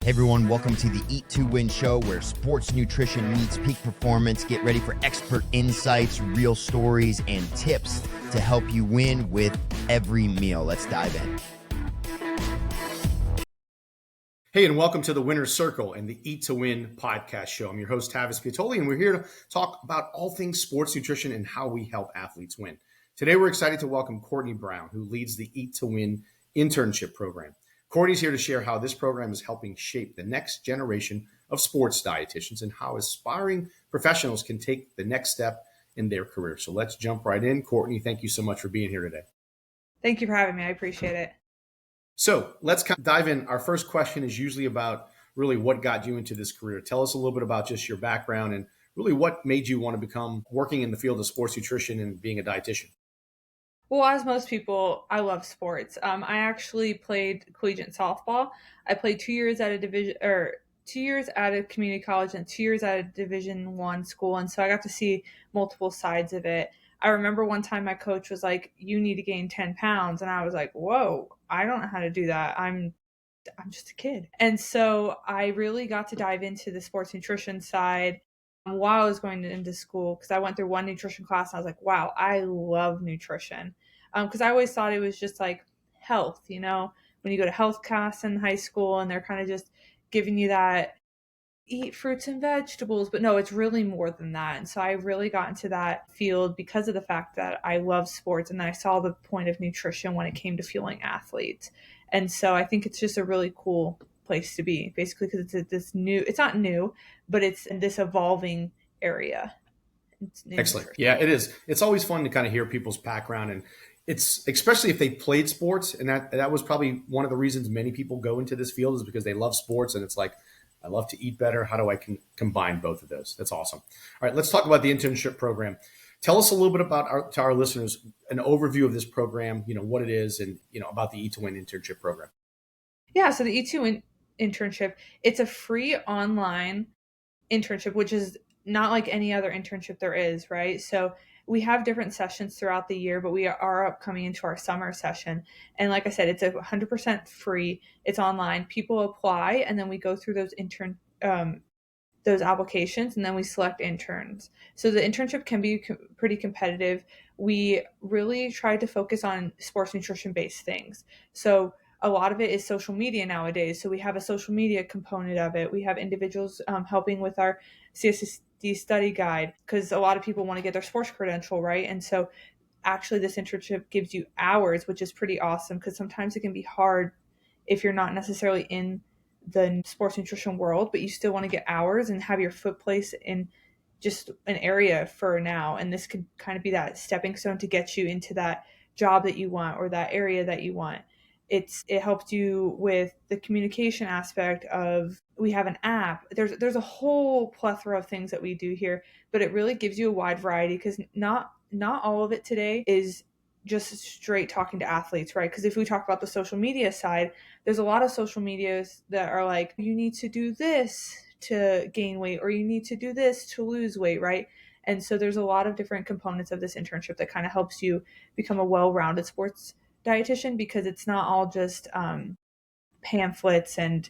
Hey everyone, welcome to the Eat to Win show where sports nutrition meets peak performance. Get ready for expert insights, real stories, and tips to help you win with every meal. Let's dive in. Hey, and welcome to the Winner's Circle and the Eat to Win podcast show. I'm your host, Tavis Piatoli, and we're here to talk about all things sports nutrition and how we help athletes win. Today, we're excited to welcome Courtney Brown, who leads the Eat to Win Internship program. Courtney's here to share how this program is helping shape the next generation of sports dietitians and how aspiring professionals can take the next step in their career. So let's jump right in. Courtney, thank you so much for being here today. Thank you for having me. I appreciate it. So let's kind of dive in. Our first question is usually about really what got you into this career. Tell us a little bit about just your background and really what made you want to become working in the field of sports nutrition and being a dietitian. Well, as most people, I love sports. I actually played collegiate softball. I played 2 years at a 2 years at a community college and 2 years at a Division I school, and so I got to see multiple sides of it. I remember one time my coach was like, "You need to gain 10 pounds," and I was like, "Whoa, I don't know how to do that. I'm just a kid." And so I really got to dive into the sports nutrition side while I was going into school, because I went through one nutrition class and I was like, wow, I love nutrition. Because I always thought it was just like health, when you go to health class in high school and they're kind of just giving you that eat fruits and vegetables, but no, it's really more than that. And so I really got into that field because of the fact that I love sports and I saw the point of nutrition when it came to fueling athletes. And so I think it's just a really cool place to be, basically, because it's not new, but it's in this evolving area. Excellent. Yeah, it is. It's always fun to kind of hear people's background, and it's especially if they played sports. And that was probably one of the reasons many people go into this field is because they love sports. And it's like, I love to eat better. How do I combine both of those? That's awesome. All right, let's talk about the internship program. Tell us a little bit about to our listeners, an overview of this program, what it is and, about the Eat to Win internship program. Yeah. So the Eat to Win internship, it's a free online internship, which is not like any other internship there is, right? So we have different sessions throughout the year, but we are upcoming into our summer session. And like I said, it's 100% free. It's online. People apply, and then we go through those applications, and then we select interns. So the internship can be pretty competitive. We really try to focus on sports nutrition based things. So a lot of it is social media nowadays. So we have a social media component of it. We have individuals helping with our CSSD study guide, because a lot of people want to get their sports credential, right? And so actually this internship gives you hours, which is pretty awesome, because sometimes it can be hard if you're not necessarily in the sports nutrition world, but you still want to get hours and have your foot place in just an area for now. And this could kind of be that stepping stone to get you into that job that you want or that area that you want. It helps you with the communication aspect of, we have an app. There's a whole plethora of things that we do here, but it really gives you a wide variety, because not all of it today is just straight talking to athletes, right? Because if we talk about the social media side, there's a lot of social medias that are like, you need to do this to gain weight, or you need to do this to lose weight, right? And so there's a lot of different components of this internship that kind of helps you become a well-rounded sports dietitian, because it's not all just pamphlets and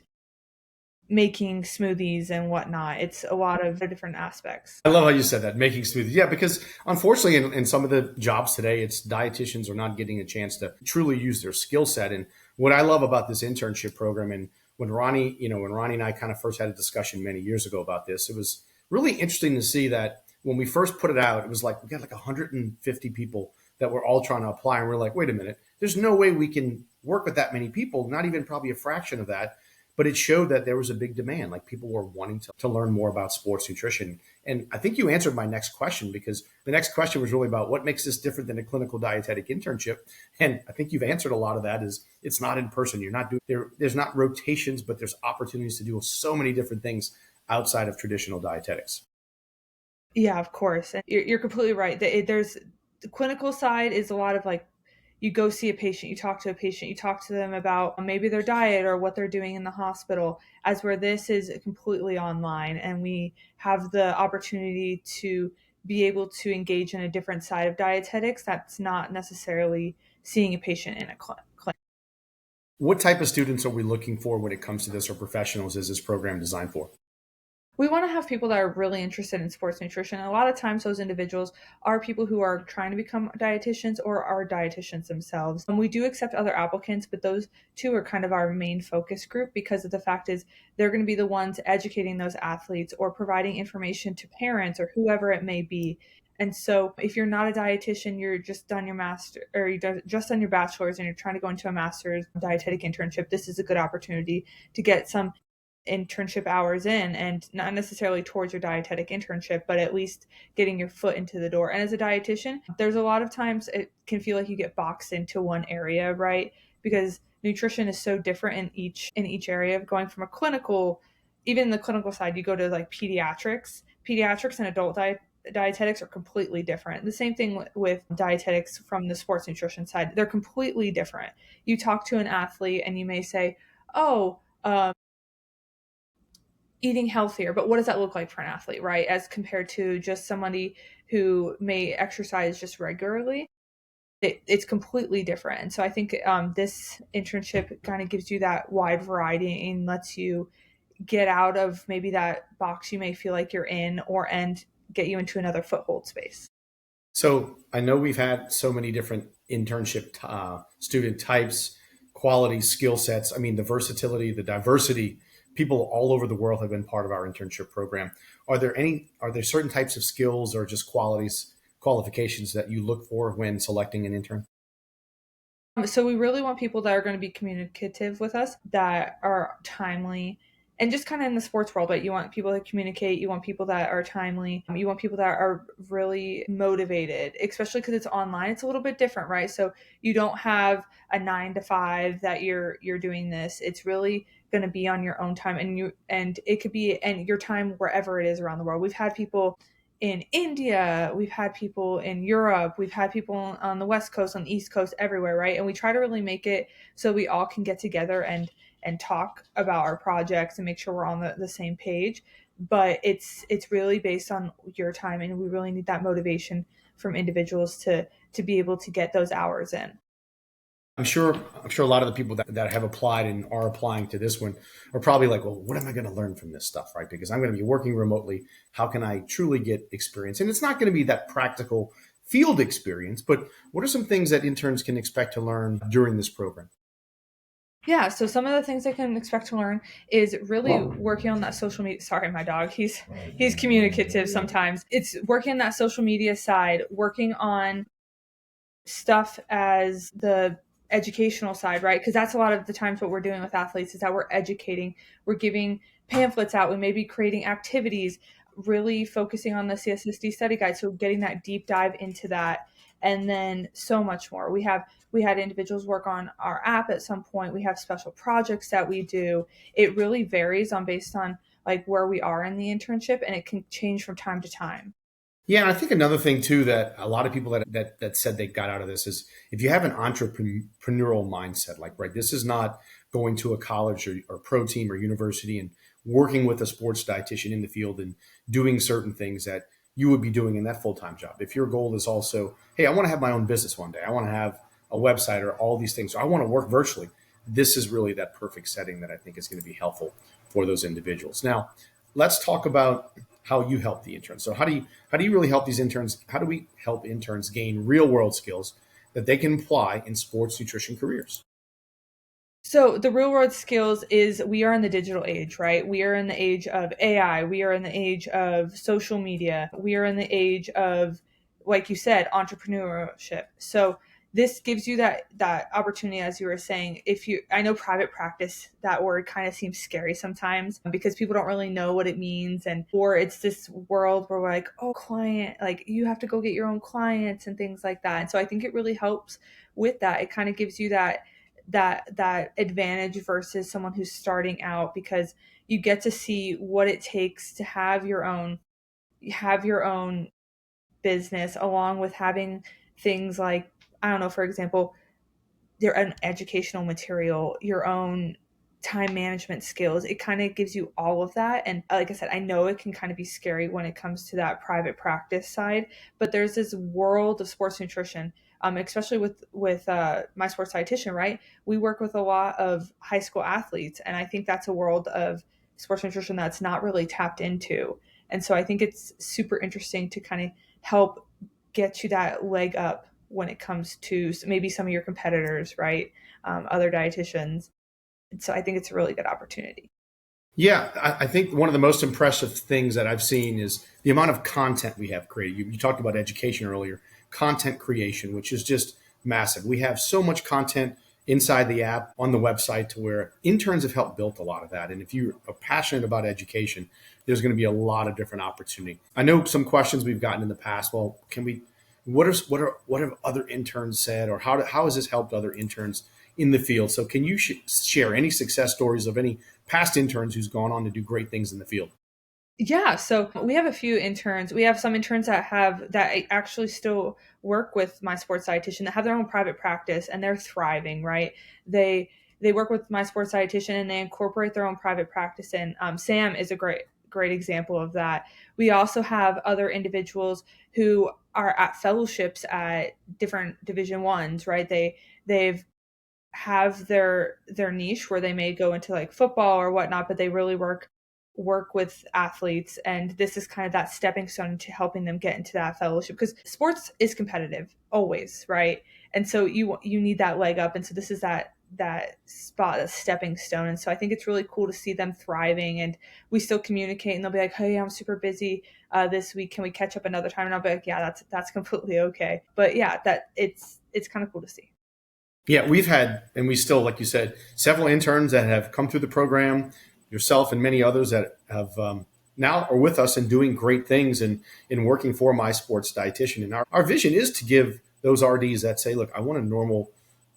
making smoothies and whatnot. It's a lot of different aspects. I love how you said that, making smoothies. Yeah, because unfortunately in some of the jobs today, it's dietitians are not getting a chance to truly use their skill set. And what I love about this internship program, and when Ronnie and I kind of first had a discussion many years ago about this, it was really interesting to see that when we first put it out, it was like, we got like 150 people that were all trying to apply. And we're like, wait a minute, there's no way we can work with that many people, not even probably a fraction of that. But it showed that there was a big demand, like people were wanting to learn more about sports nutrition. And I think you answered my next question, because the next question was really about what makes this different than a clinical dietetic internship. And I think you've answered a lot of that. Is it's not in person. You're not doing there's not rotations, but there's opportunities to do so many different things outside of traditional dietetics. Yeah, of course. And you're completely right. There's the clinical side is a lot of like, you go see a patient, you talk to a patient, you talk to them about maybe their diet or what they're doing in the hospital, as where this is completely online, and we have the opportunity to be able to engage in a different side of dietetics that's not necessarily seeing a patient in a clinic. What type of students are we looking for when it comes to this, or professionals is this program designed for? We want to have people that are really interested in sports nutrition. A lot of times, those individuals are people who are trying to become dietitians or are dietitians themselves. And we do accept other applicants, but those two are kind of our main focus group because of the fact is they're going to be the ones educating those athletes or providing information to parents or whoever it may be. And so, if you're not a dietitian, you're just done your master or just done your bachelor's and you're trying to go into a master's dietetic internship, this is a good opportunity to get some internship hours in, and not necessarily towards your dietetic internship, but at least getting your foot into the door. And as a dietitian, there's a lot of times it can feel like you get boxed into one area, right? Because nutrition is so different in each area, going from a clinical, even the clinical side, you go to like pediatrics and adult dietetics are completely different. The same thing with dietetics from the sports nutrition side. They're completely different. You talk to an athlete and you may say, oh, eating healthier, but what does that look like for an athlete, right? As compared to just somebody who may exercise just regularly, it's completely different. And so I think this internship kind of gives you that wide variety and lets you get out of maybe that box you may feel like you're in, and get you into another foothold space. So I know we've had so many different internship student types, quality, skill sets. I mean, the versatility, the diversity. People all over the world have been part of our internship program. Are there certain types of skills or just qualifications that you look for when selecting an intern? So we really want people that are going to be communicative with us, that are timely, and just kind of in the sports world, but you want people that communicate, you want people that are timely, you want people that are really motivated, especially because it's online. It's a little bit different, right? So you don't have a 9 to 5 that you're doing this. It's really going to be on your own time, and it could be and your time wherever it is around the world. We've had people in India, we've had people in Europe, we've had people on the West Coast, on the East Coast, everywhere, right? And we try to really make it so we all can get together and talk about our projects and make sure we're on the same page. But it's really based on your time, and we really need that motivation from individuals to be able to get those hours in. I'm sure a lot of the people that have applied and are applying to this one are probably like, well, what am I going to learn from this stuff, right? Because I'm going to be working remotely. How can I truly get experience? And it's not going to be that practical field experience, but what are some things that interns can expect to learn during this program? Yeah, so some of the things they can expect to learn is really working on that social media. Sorry, my dog. He's communicative sometimes. It's working on that social media side, working on stuff as the educational side, right? Because that's a lot of the times what we're doing with athletes is that we're educating, we're giving pamphlets out, we may be creating activities, really focusing on the CSSD study guide. So getting that deep dive into that, and then so much more. We had individuals work on our app at some point. We have special projects that we do. It really varies on based on like where we are in the internship, and it can change from time to time. Yeah, and I think another thing too that a lot of people that said they got out of this is if you have an entrepreneurial mindset, like right, this is not going to a college or pro team or university and working with a sports dietitian in the field and doing certain things that you would be doing in that full-time job. If your goal is also, hey, I want to have my own business one day, I want to have a website or all these things, or I want to work virtually, this is really that perfect setting that I think is going to be helpful for those individuals. Now, let's talk about how you help the interns. So how do you really help these interns? How do we help interns gain real world skills that they can apply in sports nutrition careers? So the real world skills is we are in the digital age, right? We are in the age of AI. We are in the age of social media. We are in the age of, like you said, entrepreneurship. So this gives you that opportunity, as you were saying. I know private practice, that word kind of seems scary sometimes because people don't really know what it means, or it's this world where we're like, oh, client, like you have to go get your own clients and things like that. And so I think it really helps with that. It kind of gives you that advantage versus someone who's starting out, because you get to see what it takes to have your own business, along with having things like, I don't know, for example, your own educational material, your own time management skills. It kind of gives you all of that. And like I said, I know it can kind of be scary when it comes to that private practice side, but there's this world of sports nutrition especially with my sports dietitian, right? We work with a lot of high school athletes, and I think that's a world of sports nutrition that's not really tapped into. And so I think it's super interesting to kind of help get you that leg up when it comes to maybe some of your competitors, right? Other dietitians. And so I think it's a really good opportunity. Yeah, I think one of the most impressive things that I've seen is the amount of content we have created. You talked about education earlier, content creation, which is just massive. We have so much content inside the app on the website to where interns have helped build a lot of that. And if you are passionate about education, there's going to be a lot of different opportunity. I know some questions we've gotten in the past. Well, what have other interns said, or how has this helped other interns in the field? So can you share any success stories of any past interns who's gone on to do great things in the field? Yeah, so we have a few interns. We have some interns that actually still work with my sports dietitian that have their own private practice, and they're thriving, right? They work with my sports dietitian and they incorporate their own private practice in. Sam is a great example of that. We also have other individuals who are at fellowships at different Division Ones, right? They've have their niche where they may go into like football or whatnot, but they really work with athletes, and this is kind of that stepping stone to helping them get into that fellowship, because sports is competitive always, right? And so you need that leg up, and so this is that spot, that stepping stone. And so I think it's really cool to see them thriving, and we still communicate, and they'll be like, hey, I'm super busy this week, can we catch up another time? And I'll be like, yeah, that's completely okay. But yeah, that it's kind of cool to see. Yeah, we've had, and we still, like you said, several interns that have come through the program, yourself and many others that have now are with us and doing great things and in working for my sports dietitian. And our vision is to give those RDs that say, look, I want a normal,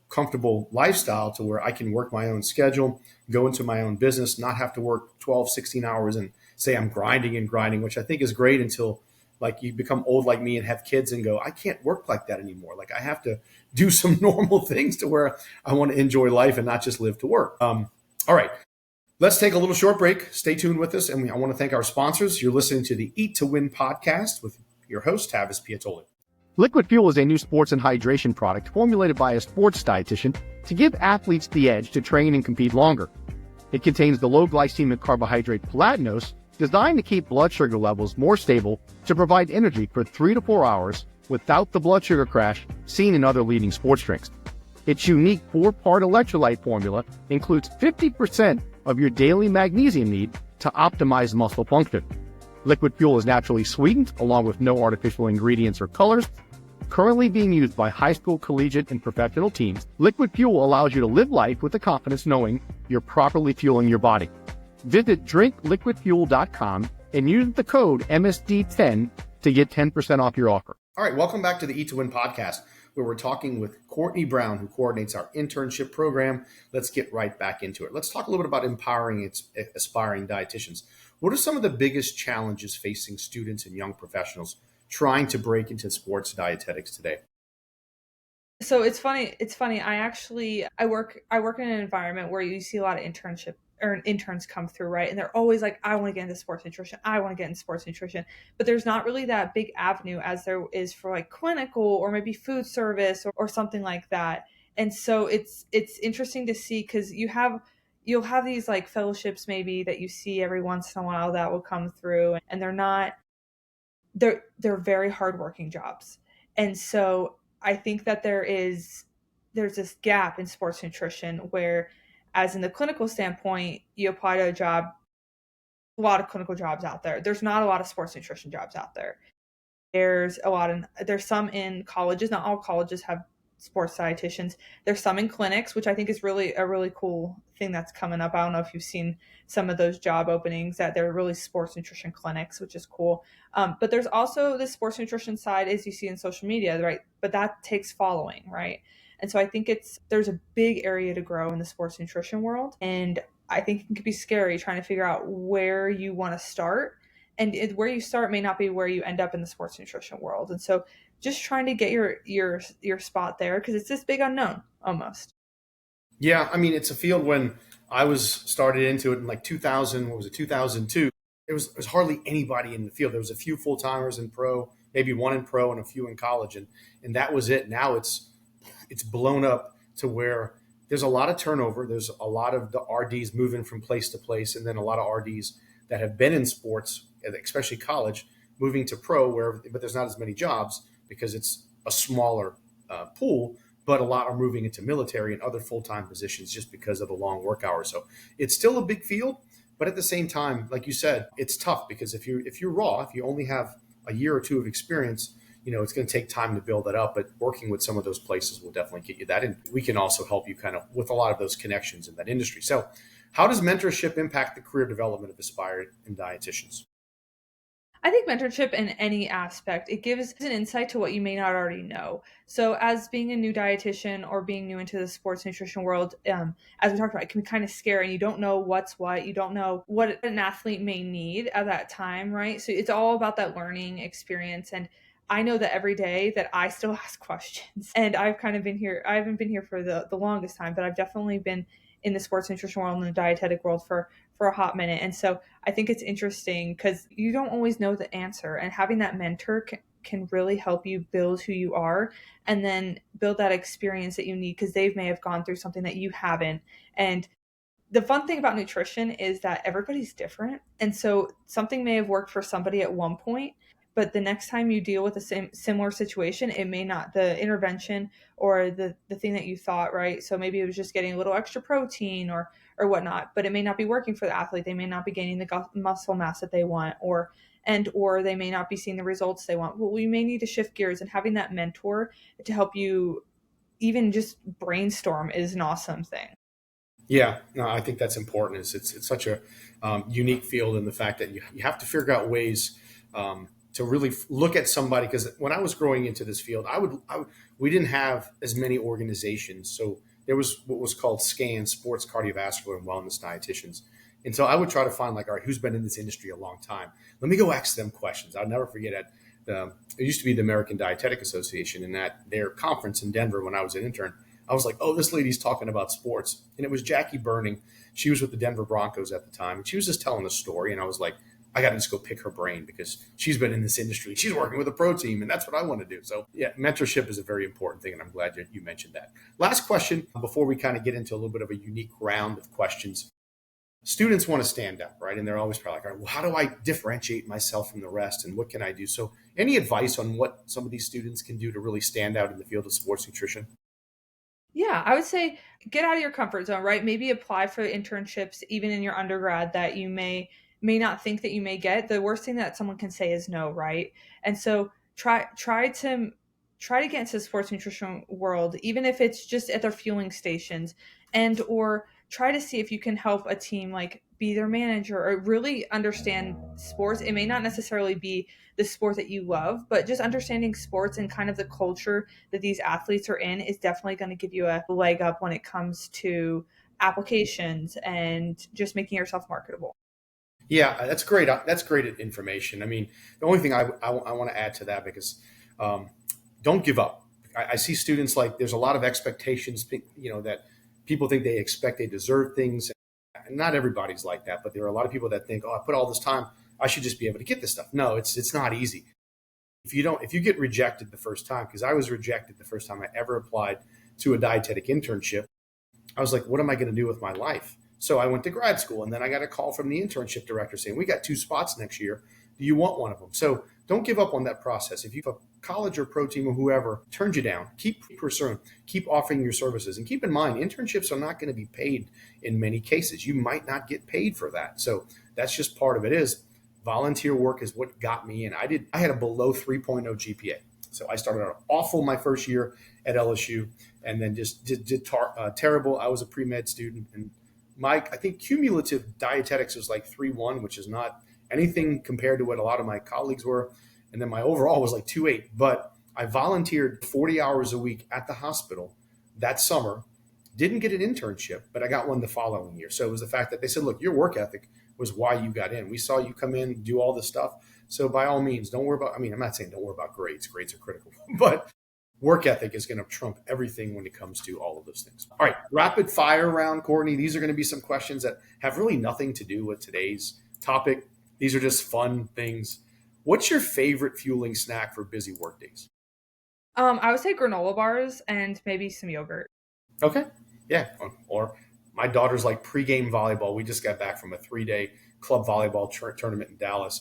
comfortable lifestyle to where I can work my own schedule, go into my own business, not have to work 12, 16 hours and say I'm grinding, which I think is great until like you become old like me and have kids and go, I can't work like that anymore. Like I have to do some normal things to where I want to enjoy life and not just live to work. All right. Let's take a little short break. Stay tuned with us. And I want to thank our sponsors. You're listening to the Eat to Win podcast with your host, Tavis Piatoli. Liquid Fuel is a new sports and hydration product formulated by a sports dietitian to give athletes the edge to train and compete longer. It contains the low glycemic carbohydrate platinose, designed to keep blood sugar levels more stable to provide energy for 3 to 4 hours without the blood sugar crash seen in other leading sports drinks. Its unique 4-part electrolyte formula includes 50% of your daily magnesium need to optimize muscle function. Liquid Fuel is naturally sweetened along with no artificial ingredients or colors. Currently being used by high school, collegiate, and professional teams, Liquid Fuel allows you to live life with the confidence knowing you're properly fueling your body. Visit drinkliquidfuel.com and use the code MSD10 to get 10% off your offer. All right, welcome back to the Eat to Win podcast, where we're talking with Courtney Brown, who coordinates our internship program. Let's get right back into it. Let's talk a little bit about empowering aspiring dietitians. What are some of the biggest challenges facing students and young professionals trying to break into sports dietetics today? So it's funny. I work in an environment where you see a lot of interns come through, right? And they're always like, I want to get into sports nutrition. I want to get into sports nutrition. But there's not really that big avenue as there is for like clinical or maybe food service or something like that. And so it's interesting to see, because you'll have these like fellowships maybe that you see every once in a while that will come through, and they're very hardworking jobs. And so I think that there's this gap in sports nutrition where, as in the clinical standpoint, you apply to a lot of clinical jobs out there. There's not a lot of sports nutrition jobs out there. There's some in colleges. Not all colleges have sports dietitians. There's some in clinics, which I think is really a really cool thing that's coming up. I don't know if you've seen some of those job openings, that they're really sports nutrition clinics, which is cool. But there's also the sports nutrition side, as you see in social media, right? But that takes following, right? And so I think there's a big area to grow in the sports nutrition world. And I think it can be scary trying to figure out where you want to start. And where you start may not be where you end up in the sports nutrition world. And so just trying to get your spot there, because it's this big unknown almost. Yeah, I mean, it's a field. When I was started into it in like 2002, there was hardly anybody in the field. There was a few full-timers in pro, maybe one in pro and a few in college, and that was it. Now it's blown up to where there's a lot of turnover. There's a lot of the RDs moving from place to place, and then a lot of RDs that have been in sports, especially college, moving to pro, but there's not as many jobs because it's a smaller pool, but a lot are moving into military and other full-time positions just because of the long work hours. So it's still a big field, but at the same time, like you said, it's tough because if you're raw, if you only have a year or two of experience, it's going to take time to build that up, but working with some of those places will definitely get you that. And we can also help you kind of with a lot of those connections in that industry. So how does mentorship impact the career development of aspiring dietitians? I think mentorship in any aspect, it gives an insight to what you may not already know. So as being a new dietitian or being new into the sports nutrition world, as we talked about, it can be kind of scary and you don't know what's what. You don't know what an athlete may need at that time, right? So it's all about that learning experience. And I know that every day that I still ask questions, and I've kind of been here. I haven't been here for the longest time, but I've definitely been in the sports nutrition world and the dietetic world for a hot minute. And so I think it's interesting because you don't always know the answer, and having that mentor can really help you build who you are and then build that experience that you need because they may have gone through something that you haven't. And the fun thing about nutrition is that everybody's different. And so something may have worked for somebody at one point, but the next time you deal with a similar situation, it may not, the intervention or the thing that you thought, right? So maybe it was just getting a little extra protein or whatnot, but it may not be working for the athlete. They may not be gaining the muscle mass that they want, or they may not be seeing the results they want. Well, we may need to shift gears, and having that mentor to help you even just brainstorm is an awesome thing. Yeah, no, I think that's important. It's such a unique field in the fact that you have to figure out ways to really look at somebody. Because when I was growing into this field, we didn't have as many organizations. So there was what was called SCAN, Sports Cardiovascular and Wellness Dietitians. And so I would try to find all right, who's been in this industry a long time? Let me go ask them questions. I'll never forget it used to be the American Dietetic Association, and at their conference in Denver when I was an intern, I was like, oh, this lady's talking about sports. And it was Jackie Burning. She was with the Denver Broncos at the time. And she was just telling a story. And I was like, I got to just go pick her brain because she's been in this industry. She's working with a pro team, and that's what I want to do. So yeah, mentorship is a very important thing, and I'm glad you mentioned that. Last question before we kind of get into a little bit of a unique round of questions. Students want to stand out, right? And they're always probably like, all right, well, how do I differentiate myself from the rest, and what can I do? So any advice on what some of these students can do to really stand out in the field of sports nutrition? Yeah, I would say get out of your comfort zone, right? Maybe apply for internships even in your undergrad that you may not think that you may get. The worst thing that someone can say is no, right? And so try to get into the sports nutrition world, even if it's just at their fueling stations, and or try to see if you can help a team, like be their manager or really understand sports. It may not necessarily be the sport that you love, but just understanding sports and kind of the culture that these athletes are in is definitely going to give you a leg up when it comes to applications and just making yourself marketable. Yeah, that's great. That's great information. I mean, the only thing I want to add to that, because don't give up. I see students like there's a lot of expectations, that people think they expect, they deserve things. And not everybody's like that, but there are a lot of people that think, oh, I put all this time, I should just be able to get this stuff. No, it's not easy. If you get rejected the first time, because I was rejected the first time I ever applied to a dietetic internship, I was like, what am I going to do with my life? So I went to grad school, and then I got a call from the internship director saying, we got 2 spots next year. Do you want one of them? So don't give up on that process. If you have a college or pro team or whoever turns you down, keep pursuing, keep offering your services. And keep in mind, internships are not going to be paid in many cases. You might not get paid for that. So that's just part of it. Is volunteer work is what got me in. I had a below 3.0 GPA. So I started out awful my first year at LSU, and then just did terrible. I was a pre-med student, and I think cumulative dietetics was like 3.1, which is not anything compared to what a lot of my colleagues were. And then my overall was like 2.8. But I volunteered 40 hours a week at the hospital that summer, didn't get an internship, but I got one the following year. So it was the fact that they said, look, your work ethic was why you got in. We saw you come in, do all this stuff. So by all means, don't worry about, I'm not saying don't worry about grades. Grades are critical, but work ethic is going to trump everything when it comes to all of those things. All right, rapid fire round, Courtney. These are going to be some questions that have really nothing to do with today's topic. These are just fun things. What's your favorite fueling snack for busy work days? I would say granola bars and maybe some yogurt. Okay. Yeah. Or my daughter's like pregame volleyball. We just got back from a 3-day club volleyball tournament in Dallas.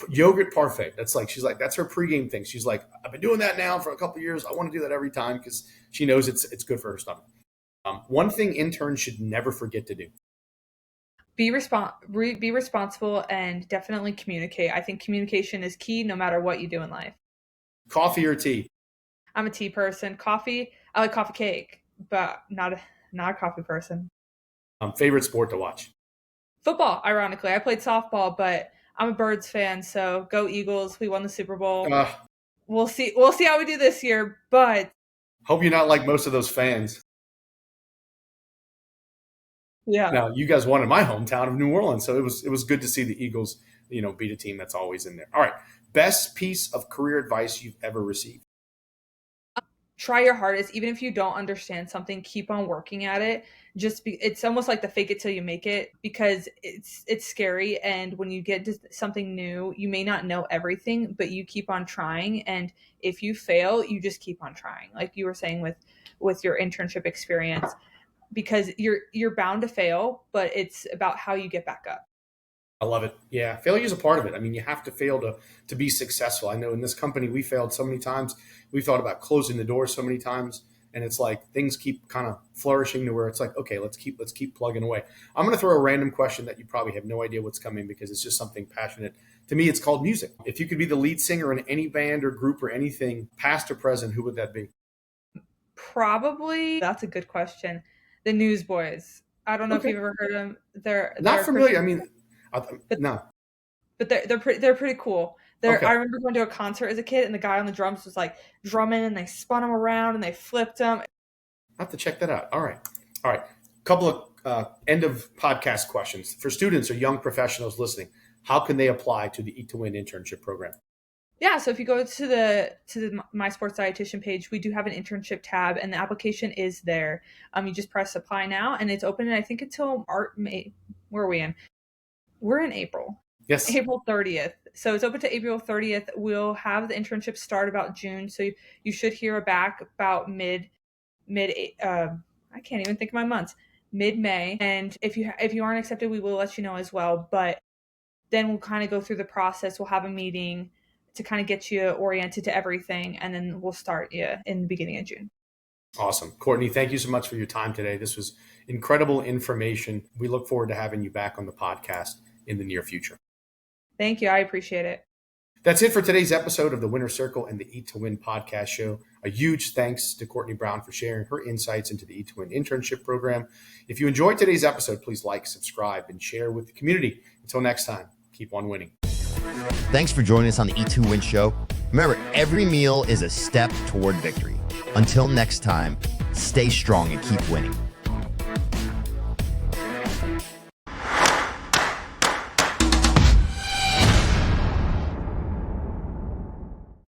Yogurt parfait. She's like, that's her pregame thing. She's like, I've been doing that now for a couple of years. I want to do that every time because she knows it's good for her stomach. One thing interns should never forget to do. Be responsible and definitely communicate. I think communication is key no matter what you do in life. Coffee or tea? I'm a tea person. Coffee, I like coffee cake, but not a coffee person. Favorite sport to watch? Football, ironically. I played softball, but I'm a Birds fan, so go Eagles. We won the Super Bowl. We'll see how we do this year, but hope you're not like most of those fans. Yeah. Now, you guys won in my hometown of New Orleans, so it was good to see the Eagles, beat a team that's always in there. All right. Best piece of career advice you've ever received? Try your hardest. Even if you don't understand something, keep on working at it. It's almost like the fake it till you make it, because it's scary. And when you get to something new, you may not know everything, but you keep on trying. And if you fail, you just keep on trying. Like you were saying with your internship experience, because you're bound to fail, but it's about how you get back up. I love it. Yeah. Failure is a part of it. I mean, you have to fail to be successful. I know in this company, we failed so many times. We thought about closing the door so many times. And it's like things keep kind of flourishing to where it's like, okay, let's keep plugging away. I'm going to throw a random question that you probably have no idea what's coming because it's just something passionate. To me, it's called music. If you could be the lead singer in any band or group or anything, past or present, who would that be? Probably, that's a good question. The Newsboys. I don't know if you've ever heard of them. They're not familiar. I mean, no. But they're pretty cool. Okay. I remember going to a concert as a kid, and the guy on the drums was like drumming, and they spun him around, and they flipped him. I have to check that out. All right. Couple of end of podcast questions for students or young professionals listening. How can they apply to the Eat to Win internship program? Yeah, so if you go to the My Sports Dietitian page, we do have an internship tab, and the application is there. You just press apply now, and it's open, I think, until May. Where are we in? We're in April. Yes. April 30th. So it's open to April 30th. We'll have the internship start about June. So you should hear back about mid I can't even think of my months. Mid-May. And if you aren't accepted, we will let you know as well. But then we'll kind of go through the process. We'll have a meeting to kind of get you oriented to everything. And then we'll start you in the beginning of June. Awesome. Courtney, thank you so much for your time today. This was incredible information. We look forward to having you back on the podcast in the near future. Thank you. I appreciate it. That's it for today's episode of the Winner Circle and the Eat to Win podcast show. A huge thanks to Courtney Brown for sharing her insights into the Eat to Win internship program. If you enjoyed today's episode, please like, subscribe, and share with the community. Until next time, keep on winning. Thanks for joining us on the Eat to Win show. Remember, every meal is a step toward victory. Until next time, stay strong and keep winning.